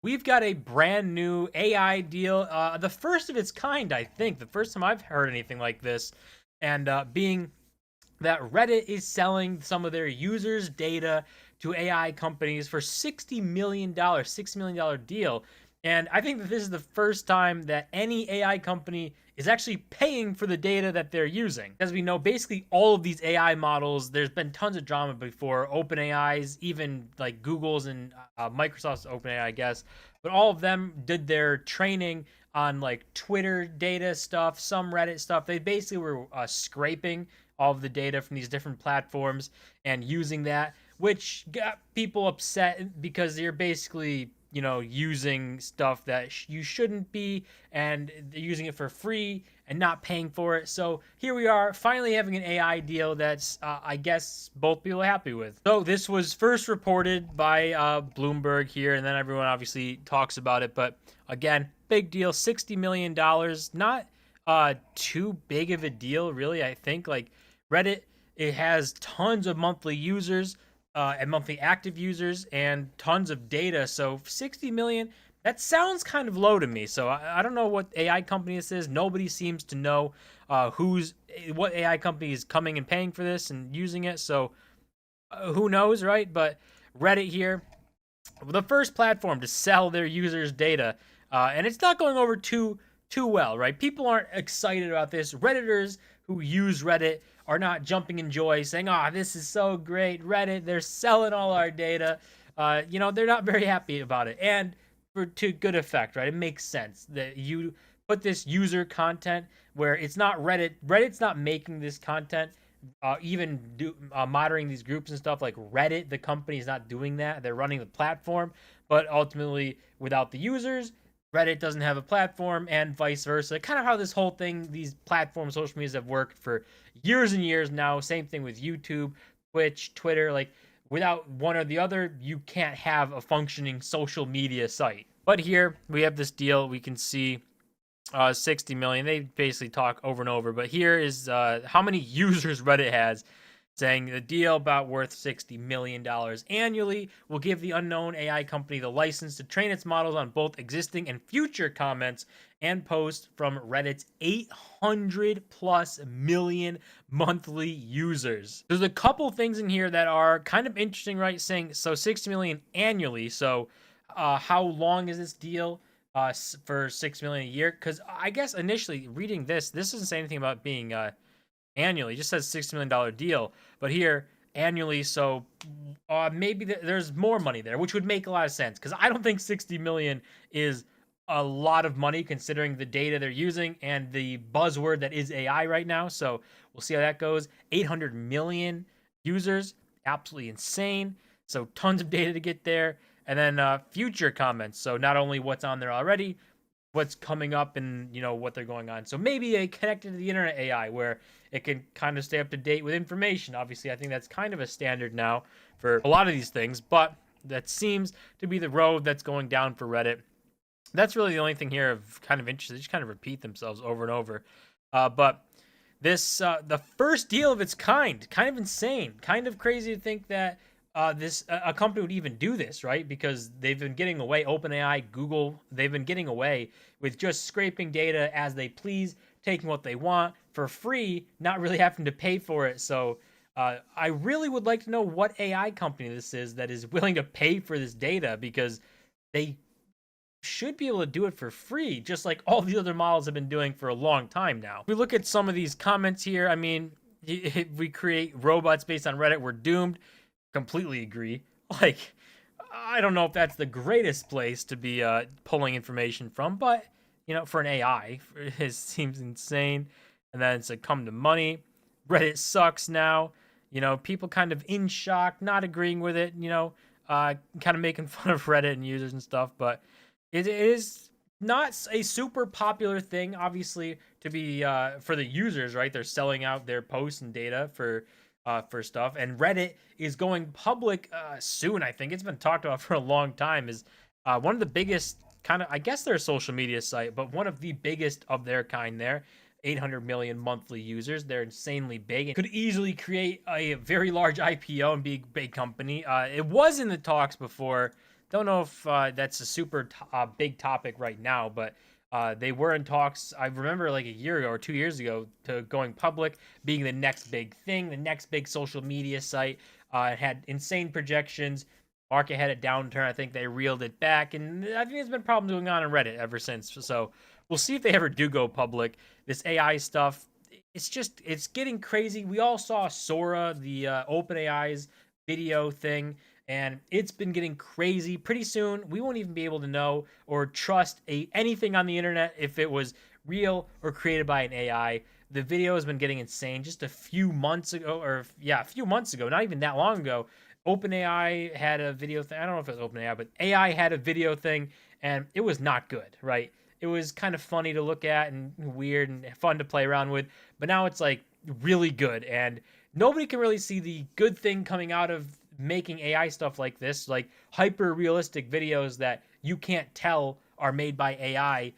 We've got a brand new AI deal, the first of its kind, I think. The first time I've heard anything like this, and being that Reddit is selling some of their users' data to AI companies for $60 million, $6 million deal. And I think that this is the first time that any AI company is actually paying for the data that they're using. As we know, basically all of these AI models, there's been tons of drama before. OpenAI's, even like Google's and Microsoft's OpenAI, I guess, but all of them did their training on like Twitter data stuff, some Reddit stuff. They basically were scraping all of the data from these different platforms and using that, which got people upset because you're basically, using stuff that you shouldn't be, and they're using it for free and not paying for it. So here we are, finally having an AI deal that's, I guess, both people are happy with. So this was first reported by Bloomberg here, and then everyone obviously talks about it. But again, big deal, $60 million, not too big of a deal, really. I think like Reddit, it has tons of monthly users and monthly active users and tons of data. So 60 million, that sounds kind of low to me. So I don't know what AI company this is. Nobody seems to know what AI company is coming and paying for this and using it. So who knows, right? But Reddit here, the first platform to sell their users' data, and it's not going over too well, right? People aren't excited about this. Redditors who use Reddit are not jumping in joy, saying, "Ah, this is so great, Reddit! They're selling all our data." They're not very happy about it, and to good effect, right? It makes sense that you put this user content where it's not Reddit. Reddit's not making this content even moderating these groups and stuff. Like Reddit, the company is not doing that. They're running the platform, but ultimately without the users, Reddit doesn't have a platform, and vice versa. Kind of how this whole thing, these platforms, social medias have worked for years and years now. Same thing with YouTube, Twitch, Twitter. Like without one or the other, you can't have a functioning social media site. But here we have this deal. We can see 60 million. They basically talk over and over, but here is how many users Reddit has, saying the deal about worth $60 million annually will give the unknown AI company the license to train its models on both existing and future comments and posts from Reddit's 800 plus million monthly users. There's a couple things in here that are kind of interesting, right? Saying so 60 million annually. So how long is this deal? For 6 million a year, because I guess initially reading this doesn't say anything about being annually. It just says $60 million deal, but here annually, so maybe there's more money there, which would make a lot of sense, because I don't think 60 million is a lot of money considering the data they're using and the buzzword that is AI right now. So we'll see how that goes. 800 million users, absolutely insane. So tons of data to get there. And then future comments. So not only what's on there already, what's coming up, and what they're going on. So maybe a connected to the internet AI where it can kind of stay up to date with information. Obviously, I think that's kind of a standard now for a lot of these things, but that seems to be the road that's going down for Reddit. That's really the only thing here of kind of interest. They just kind of repeat themselves over and over. But this the first deal of its kind of insane, kind of crazy to think that this a company would even do this, right? Because they've been getting away, OpenAI, Google, they've been getting away with just scraping data as they please, taking what they want for free, not really having to pay for it. So I really would like to know what AI company this is that is willing to pay for this data, because they should be able to do it for free, just like all the other models have been doing for a long time now. If we look at some of these comments here, I mean, if we create robots based on Reddit, we're doomed. Completely agree. Like, I don't know if that's the greatest place to be pulling information from, but for an AI, it seems insane. And then it's like, come to money. Reddit sucks now. People kind of in shock, not agreeing with it. Kind of making fun of Reddit and users and stuff, but it is not a super popular thing, obviously, to be for the users, right? They're selling out their posts and data for stuff, and Reddit is going public soon. I think it's been talked about for a long time. Is one of the biggest kind of, I guess they're a social media site, but one of the biggest of their kind there. 800 million monthly users. They're insanely big and could easily create a very large IPO and be a big company. It was in the talks before Don't know if that's a super big topic right now, but they were in talks. I remember like a year ago or 2 years ago to going public, being the next big thing, the next big social media site. It had insane projections. Market had a downturn. I think they reeled it back, and I think there's been problems going on Reddit ever since. So we'll see if they ever do go public. This AI stuff, it's getting crazy. We all saw Sora, the OpenAI's video thing, and it's been getting crazy. Pretty soon, we won't even be able to know or trust anything on the internet if it was real or created by an AI. The video has been getting insane. Just a few months ago, or yeah, a few months ago, not even that long ago, OpenAI had a video thing. I don't know if it was OpenAI, but AI had a video thing, and it was not good, right? It was kind of funny to look at and weird and fun to play around with, but now it's like really good, and nobody can really see the good thing coming out of making AI stuff like this, like hyper realistic videos that you can't tell are made by AI.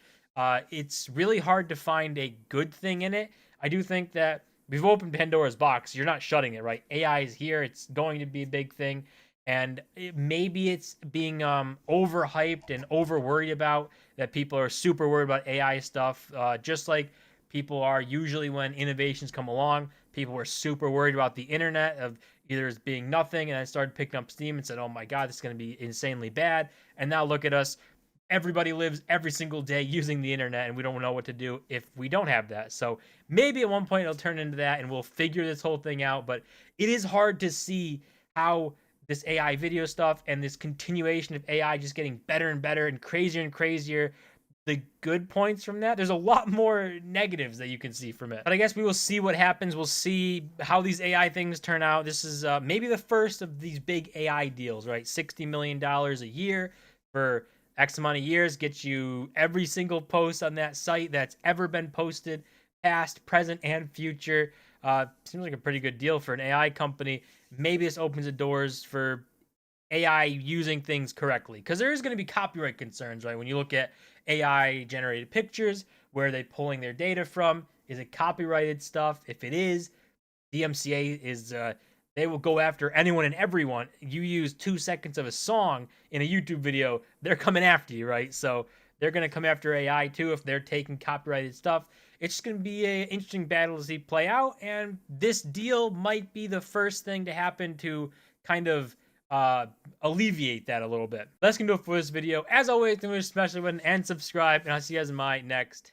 It's really hard to find a good thing in it. I do think that we've opened Pandora's box. You're not shutting it, right? AI is here. It's going to be a big thing. And maybe it's being overhyped and over worried about, that people are super worried about AI stuff, just like people are usually when innovations come along. People were super worried about the internet of either as being nothing, and I started picking up steam and said, "Oh my God, this is going to be insanely bad." And now look at us. Everybody lives every single day using the internet, and we don't know what to do if we don't have that. So maybe at one point it'll turn into that, and we'll figure this whole thing out. But it is hard to see how this AI video stuff and this continuation of AI just getting better and better and crazier, the good points from that, there's a lot more negatives that you can see from it. But I guess we will see what happens. We'll see how these AI things turn out. This is maybe the first of these big AI deals, right? $60 million a year for X amount of years gets you every single post on that site that's ever been posted, past, present, and future. Seems like a pretty good deal for an AI company. Maybe this opens the doors for AI using things correctly, because there is going to be copyright concerns, right? When you look at AI generated pictures, where are they pulling their data from? Is it copyrighted stuff? If it is, DMCA is they will go after anyone and everyone. You use 2 seconds of a song in a YouTube video, they're coming after you, right? So they're going to come after AI too if they're taking copyrighted stuff. It's just going to be an interesting battle to see play out, and this deal might be the first thing to happen to kind of alleviate that a little bit. That's gonna do it for this video. As always, smash the button and subscribe, and I'll see you guys in my next